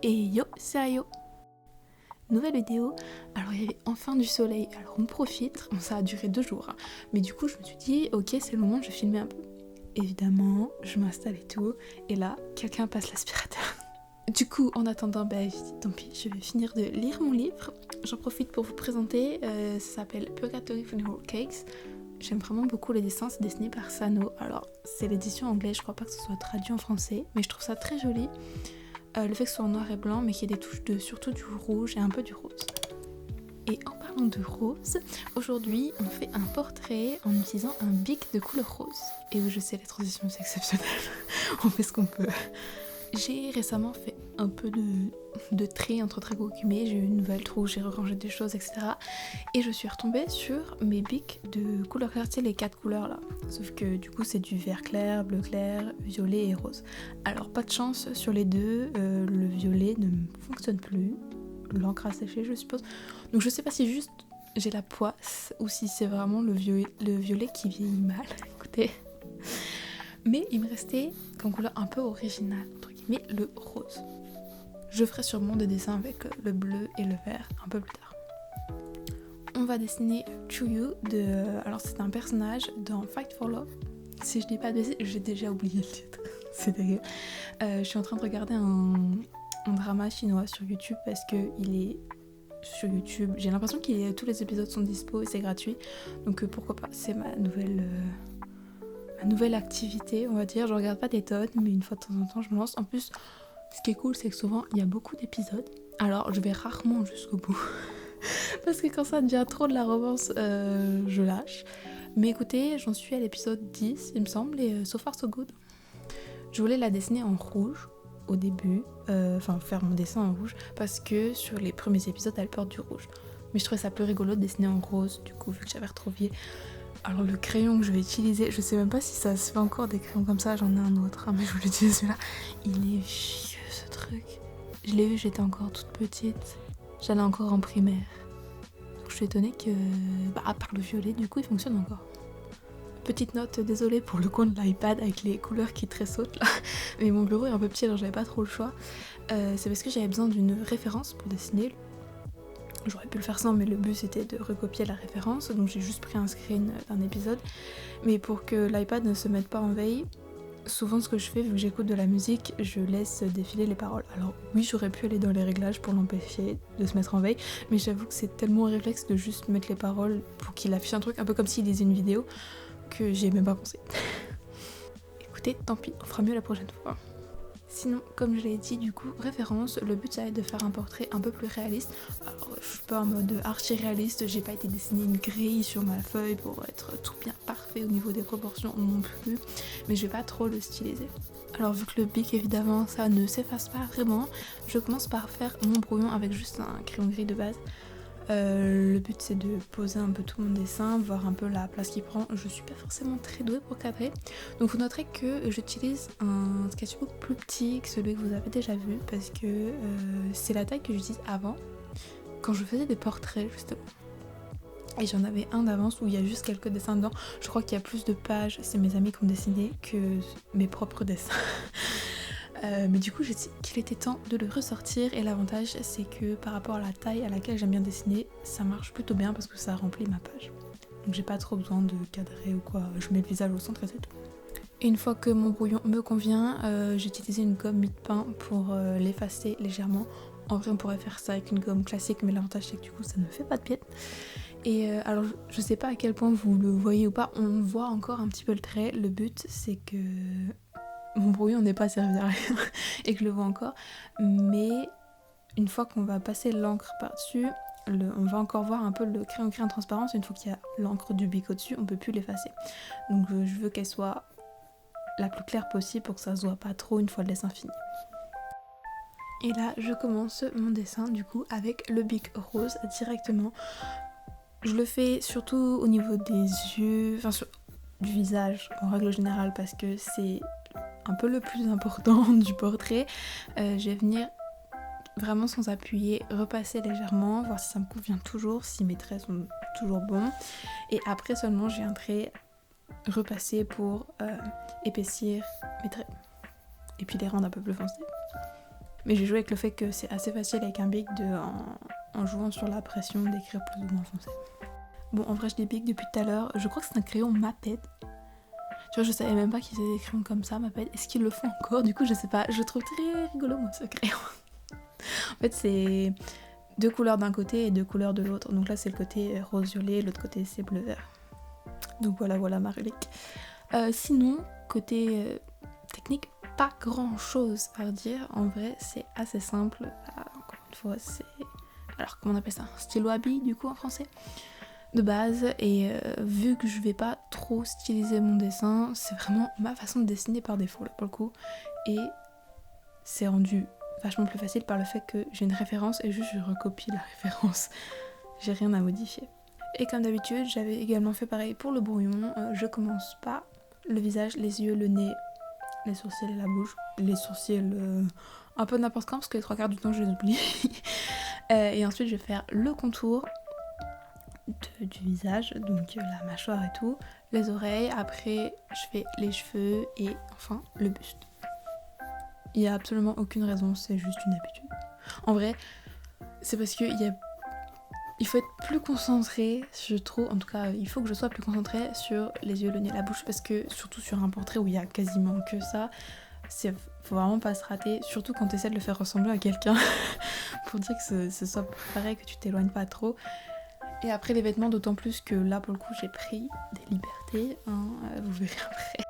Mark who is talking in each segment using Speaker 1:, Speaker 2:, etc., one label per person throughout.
Speaker 1: Et yo, c'est Ayo. Nouvelle vidéo. Alors il y avait enfin du soleil, alors on profite. Bon, ça a duré 2 jours, hein. Mais du coup je me suis dit ok, c'est le moment, je vais filmer un peu. Évidemment, je m'installe et tout, et là quelqu'un passe l'aspirateur. Du coup, en attendant, je dis tant pis, je vais finir de lire mon livre. J'en profite pour vous présenter, ça s'appelle Purgatory Funeral Cakes. J'aime vraiment beaucoup les dessins, c'est dessiné par Sano. Alors c'est l'édition anglaise, je crois pas que ce soit traduit en français, mais je trouve ça très joli. Le fait que ce soit en noir et blanc, mais qu'il y ait des touches de surtout du rouge et un peu du rose. Et en parlant de rose, aujourd'hui on fait un portrait en utilisant un bic de couleur rose. Et oui, je sais, les transitions c'est exceptionnel, on fait ce qu'on peut. J'ai récemment fait un peu de tri entre très gros guillemets, j'ai eu une nouvelle trousse, j'ai rangé des choses, etc. Et je suis retombée sur mes bics de couleur claire, tu sais les 4 couleurs là. Sauf que du coup c'est du vert clair, bleu clair, violet et rose. Alors pas de chance sur les deux, le violet ne fonctionne plus, l'encre a séché je suppose. Donc je sais pas si juste j'ai la poisse ou si c'est vraiment le violet qui vieillit mal, écoutez. Mais il me restait comme couleur un peu originale, entre guillemets, le rose. Je ferai sûrement des dessins avec le bleu et le vert un peu plus tard. On va dessiner Chuyu alors c'est un personnage dans Fight for Love. Si je dis pas de bêtises, j'ai déjà oublié le titre. C'est dégueu. Je suis en train de regarder un drama chinois sur YouTube parce que il est sur YouTube. J'ai l'impression que tous les épisodes sont dispo et c'est gratuit. Donc pourquoi pas, c'est ma nouvelle activité, on va dire. Je regarde pas des tonnes, mais une fois de temps en temps, je me lance. En plus, ce qui est cool, c'est que souvent, il y a beaucoup d'épisodes. Alors, je vais rarement jusqu'au bout. Parce que quand ça devient trop de la romance, je lâche. Mais écoutez, j'en suis à l'épisode 10, il me semble, et so far so good. Je voulais la dessiner en rouge au début, faire mon dessin en rouge, parce que sur les premiers épisodes, elle porte du rouge. Mais je trouvais ça plus rigolo de dessiner en rose, du coup, vu que j'avais retrouvé. Alors le crayon que je vais utiliser, je sais même pas si ça se fait encore des crayons comme ça, j'en ai un autre, mais je vais l'utiliser celui-là. Il est vieux ce truc. Je l'ai eu, j'étais encore toute petite, j'allais encore en primaire. Donc je suis étonnée que, à part le violet, du coup il fonctionne encore. Petite note, désolée pour le coin de l'iPad avec les couleurs qui tressautent là, mais mon bureau est un peu petit alors j'avais pas trop le choix. C'est parce que j'avais besoin d'une référence pour dessiner. J'aurais pu le faire sans, mais le but c'était de recopier la référence, donc j'ai juste pris un screen d'un épisode. Mais pour que l'iPad ne se mette pas en veille, souvent ce que je fais, vu que j'écoute de la musique, je laisse défiler les paroles. Alors oui, j'aurais pu aller dans les réglages pour l'empêcher de se mettre en veille, mais j'avoue que c'est tellement un réflexe de juste mettre les paroles pour qu'il affiche un truc, un peu comme s'il lisait une vidéo, que j'y ai même pas pensé. Écoutez, tant pis, on fera mieux la prochaine fois. Sinon, comme je l'ai dit, du coup, référence, le but ça va être de faire un portrait un peu plus réaliste. Alors, je suis pas en mode archi-réaliste, j'ai pas été dessiner une grille sur ma feuille pour être tout bien parfait au niveau des proportions non plus, mais je vais pas trop le styliser. Alors vu que le bic évidemment ça ne s'efface pas vraiment, je commence par faire mon brouillon avec juste un crayon gris de base. Le but c'est de poser un peu tout mon dessin, voir un peu la place qu'il prend. Je suis pas forcément très douée pour cadrer, donc vous noterez que j'utilise un sketchbook plus petit que celui que vous avez déjà vu parce que c'est la taille que j'utilise avant quand je faisais des portraits justement. Et j'en avais un d'avance où il y a juste quelques dessins dedans. Je crois qu'il y a plus de pages, c'est mes amis qui ont dessiné, que mes propres dessins. Mais du coup j'ai dit qu'il était temps de le ressortir et l'avantage c'est que par rapport à la taille à laquelle j'aime bien dessiner, ça marche plutôt bien parce que ça remplit ma page. Donc j'ai pas trop besoin de cadrer ou quoi, je mets le visage au centre et c'est tout. Et une fois que mon brouillon me convient, j'ai utilisé une gomme mie-de-pain pour l'effacer légèrement. En vrai on pourrait faire ça avec une gomme classique, mais l'avantage c'est que du coup ça ne fait pas de piètre. Et alors je sais pas à quel point vous le voyez ou pas, on voit encore un petit peu le trait. Le but c'est que mon brouillon n'est pas servi à rien et que je le vois encore, mais une fois qu'on va passer l'encre par-dessus, on va encore voir un peu le crayon gris en transparence. Une fois qu'il y a l'encre du bic au-dessus, on peut plus l'effacer. Donc je veux qu'elle soit la plus claire possible pour que ça se voit pas trop une fois le dessin fini. Et là je commence mon dessin du coup avec le bic rose directement. Je le fais surtout au niveau des yeux, du visage en règle générale parce que c'est un peu le plus important du portrait. Je vais venir vraiment sans appuyer, repasser légèrement, voir si ça me convient toujours, si mes traits sont toujours bons. Et après seulement je viendrai repasser pour épaissir mes traits. Et puis les rendre un peu plus foncés. Mais j'ai joué avec le fait que c'est assez facile avec un bic en jouant sur la pression d'écrire plus ou moins foncé. Bon, en vrai, je dis bic depuis tout à l'heure. Je crois que c'est un crayon Maped. Tu vois, je savais même pas qu'ils faisaient des crayons comme ça, Maped. Est-ce qu'ils le font encore? Du coup, je sais pas. Je trouve très rigolo, moi, ce crayon. En fait, c'est 2 couleurs d'un côté et 2 couleurs de l'autre. Donc là, c'est le côté rose-violet, l'autre côté, c'est bleu-vert. Donc voilà ma relique. Sinon, côté technique, pas grand chose à dire. En vrai, c'est assez simple. Encore une fois, c'est... Alors, comment on appelle ça? Stylo à billes, du coup, en français, de base. Et vu que je vais pas trop styliser mon dessin, c'est vraiment ma façon de dessiner par défaut, là, pour le coup. Et c'est rendu vachement plus facile par le fait que j'ai une référence et juste je recopie la référence. J'ai rien à modifier. Et comme d'habitude, j'avais également fait pareil pour le brouillon. Je commence pas le visage, les yeux, le nez, les sourcils et la bouche. Les sourcils un peu n'importe quand parce que les 3 quarts du temps je les oublie. Et ensuite je vais faire le contour du visage, donc la mâchoire et tout, les oreilles. Après je fais les cheveux et enfin le buste. Il n'y a absolument aucune raison, c'est juste une habitude. En vrai, c'est parce que il faut être plus concentré, je trouve, en tout cas, il faut que je sois plus concentrée sur les yeux, le nez, la bouche, parce que surtout sur un portrait où il y a quasiment que ça, faut vraiment pas se rater, surtout quand tu essaies de le faire ressembler à quelqu'un, pour dire que ce soit pareil, que tu t'éloignes pas trop. Et après les vêtements, d'autant plus que là, pour le coup, j'ai pris des libertés, hein, vous verrez après.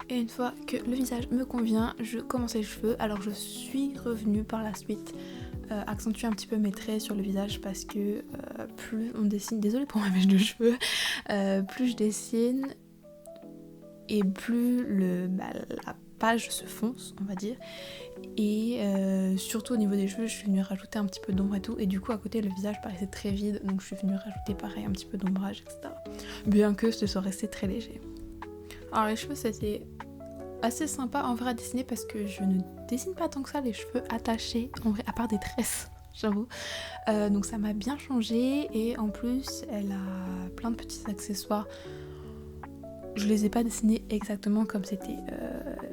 Speaker 1: Et une fois que le visage me convient, je commence les cheveux. Alors je suis revenue par la suite accentuer un petit peu mes traits sur le visage parce que plus on dessine, désolée pour ma mèche de cheveux, plus je dessine et plus la page se fonce, on va dire. Et surtout au niveau des cheveux, je suis venue rajouter un petit peu d'ombre et tout. Et du coup à côté le visage paraissait très vide, donc je suis venue rajouter pareil un petit peu d'ombrage, etc. Bien que ce soit resté très léger. Alors les cheveux c'était assez sympa en vrai à dessiner parce que je ne dessine pas tant que ça les cheveux attachés en vrai, à part des tresses, j'avoue. Donc ça m'a bien changé et en plus elle a plein de petits accessoires. Je les ai pas dessinés exactement comme c'était.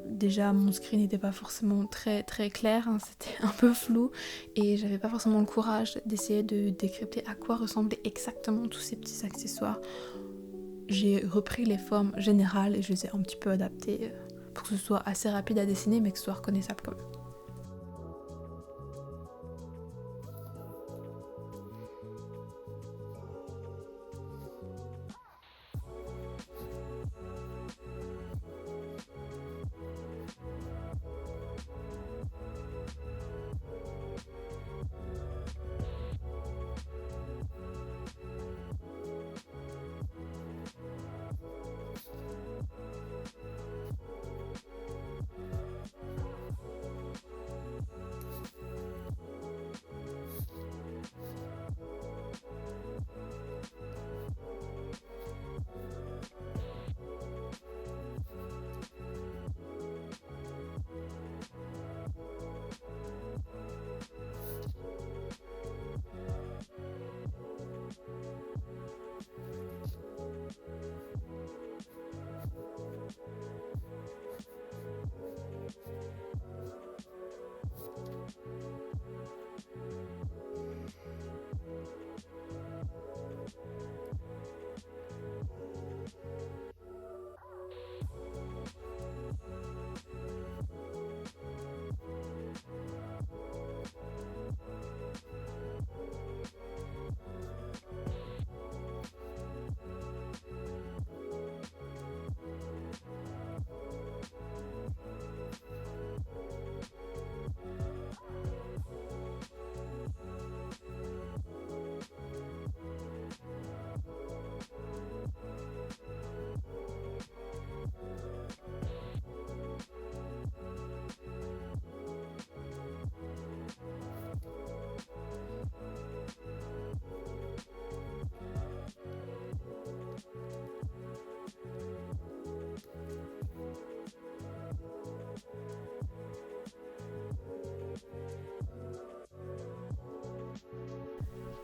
Speaker 1: Déjà mon screen n'était pas forcément très très clair, hein, c'était un peu flou et j'avais pas forcément le courage d'essayer de décrypter à quoi ressemblaient exactement tous ces petits accessoires. J'ai repris les formes générales et je les ai un petit peu adaptées pour que ce soit assez rapide à dessiner mais que ce soit reconnaissable quand même.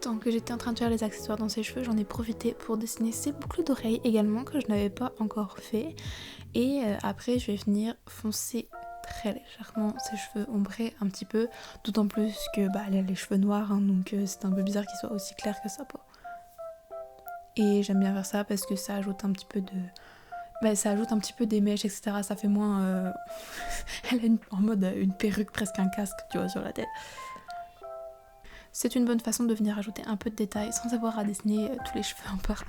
Speaker 1: tant que j'étais en train de faire les accessoires dans ses cheveux, j'en ai profité pour dessiner ses boucles d'oreilles également, que je n'avais pas encore fait. Et après, je vais venir foncer très légèrement ses cheveux ombrés un petit peu, d'autant plus que elle a les cheveux noirs, hein, donc c'est un peu bizarre qu'il soit aussi clair que sa peau. Et j'aime bien faire ça parce que ça ajoute un petit peu ça ajoute un petit peu des mèches, etc. Ça fait moins... Elle a en mode une perruque, presque un casque, tu vois, sur la tête. C'est une bonne façon de venir ajouter un peu de détails sans avoir à dessiner tous les cheveux en part.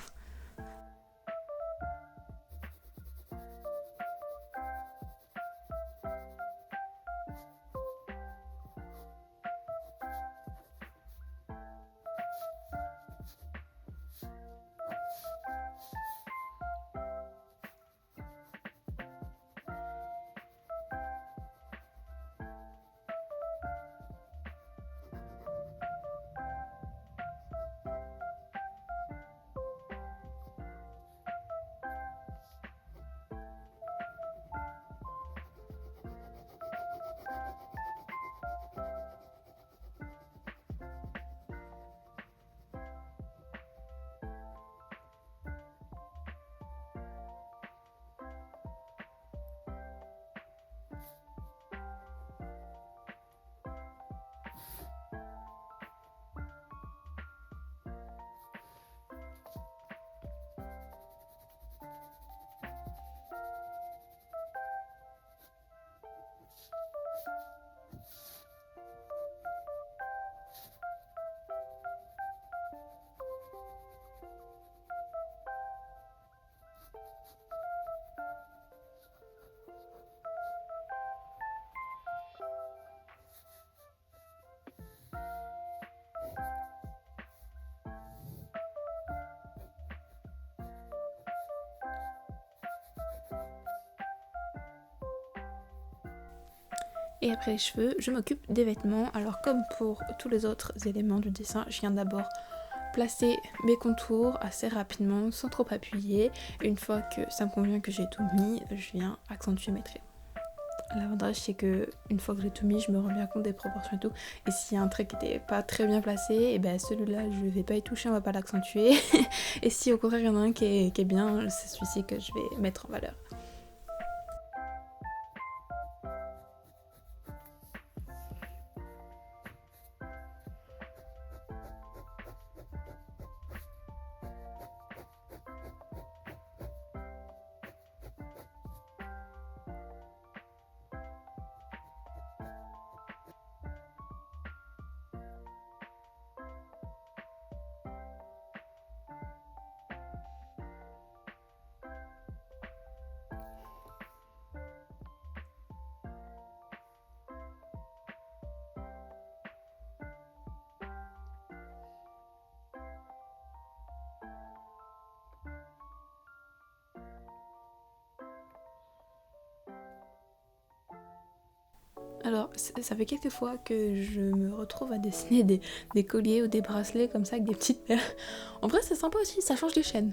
Speaker 1: Et après les cheveux, je m'occupe des vêtements. Alors comme pour tous les autres éléments du dessin, je viens d'abord placer mes contours assez rapidement, sans trop appuyer. Et une fois que ça me convient, que j'ai tout mis, je viens accentuer mes traits. L'avantage c'est que une fois que j'ai tout mis, je me rends bien compte des proportions et tout. Et s'il y a un trait qui n'était pas très bien placé, et celui-là je vais pas y toucher, on va pas l'accentuer. Et si au contraire il y en a un qui est bien, c'est celui-ci que je vais mettre en valeur. Alors, ça fait quelques fois que je me retrouve à dessiner des colliers ou des bracelets comme ça avec des petites perles. En vrai, c'est sympa aussi, ça change les chaînes.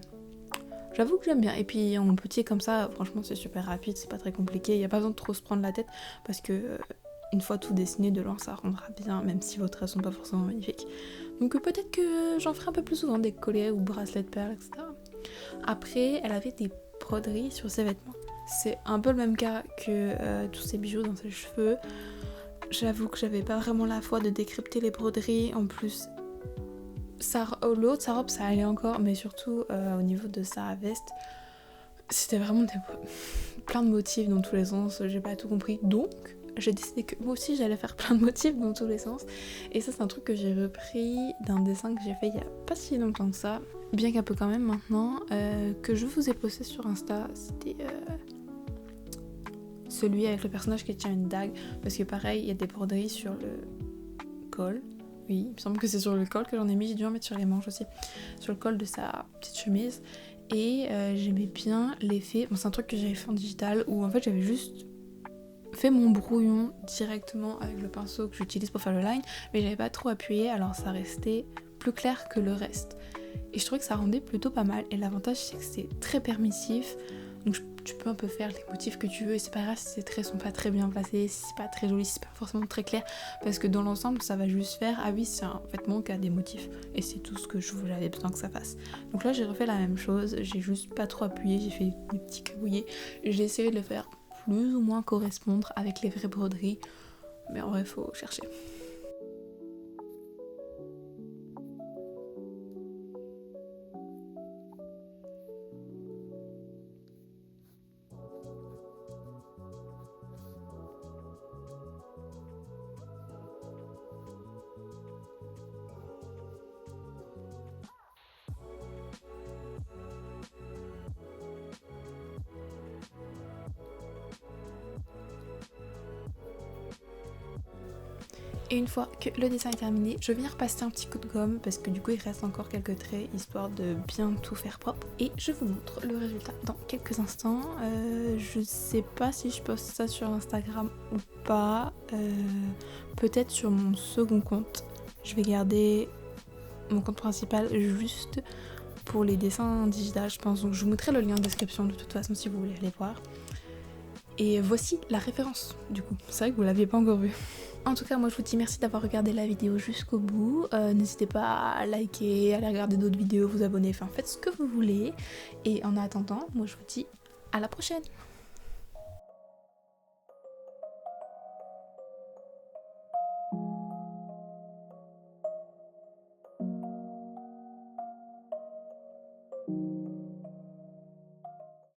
Speaker 1: J'avoue que j'aime bien. Et puis en petit comme ça, franchement, c'est super rapide, c'est pas très compliqué. Il n'y a pas besoin de trop se prendre la tête parce que une fois tout dessiné de loin, ça rendra bien, même si vos traits sont pas forcément magnifiques. Donc peut-être que j'en ferai un peu plus souvent des colliers ou bracelets de perles, etc. Après, elle avait des broderies sur ses vêtements. C'est un peu le même cas que tous ces bijoux dans ses cheveux. J'avoue que j'avais pas vraiment la foi de décrypter les broderies. En plus, le haut de sa robe ça allait encore, mais surtout au niveau de sa veste, c'était vraiment plein de motifs dans tous les sens. J'ai pas tout compris. Donc, j'ai décidé que moi aussi j'allais faire plein de motifs dans tous les sens. Et ça, c'est un truc que j'ai repris d'un dessin que j'ai fait il y a pas si longtemps que ça. Bien qu'un peu quand même maintenant, que je vous ai posté sur Insta. C'était celui avec le personnage qui tient une dague, parce que pareil, il y a des broderies sur le col. Oui, il me semble que c'est sur le col que j'en ai mis, j'ai dû en mettre sur les manches aussi, sur le col de sa petite chemise. Et j'aimais bien l'effet, c'est un truc que j'avais fait en digital, où en fait j'avais juste fait mon brouillon directement avec le pinceau que j'utilise pour faire le line, mais j'avais pas trop appuyé, alors ça restait plus clair que le reste. Et je trouvais que ça rendait plutôt pas mal, et l'avantage c'est que c'est très permissif. Donc tu peux un peu faire les motifs que tu veux et c'est pas grave si ces traits sont pas très bien placés, si c'est pas très joli, si c'est pas forcément très clair, parce que dans l'ensemble ça va juste faire ah oui c'est un vêtement qui a des motifs et c'est tout ce que j'avais besoin que ça fasse. Donc là j'ai refait la même chose, j'ai juste pas trop appuyé, j'ai fait des petits cabouillés, j'ai essayé de le faire plus ou moins correspondre avec les vraies broderies, mais en vrai faut chercher. Et une fois que le dessin est terminé, je viens repasser un petit coup de gomme parce que du coup il reste encore quelques traits histoire de bien tout faire propre. Et je vous montre le résultat dans quelques instants. Je sais pas si je poste ça sur Instagram ou pas. Peut-être sur mon second compte. Je vais garder mon compte principal juste pour les dessins digitales je pense. Donc je vous mettrai le lien en description de toute façon si vous voulez aller voir. Et voici la référence du coup. C'est vrai que vous l'aviez pas encore vu. En tout cas, moi je vous dis merci d'avoir regardé la vidéo jusqu'au bout. N'hésitez pas à liker, à aller regarder d'autres vidéos, vous abonner, enfin faites ce que vous voulez. Et en attendant, moi je vous dis à la prochaine.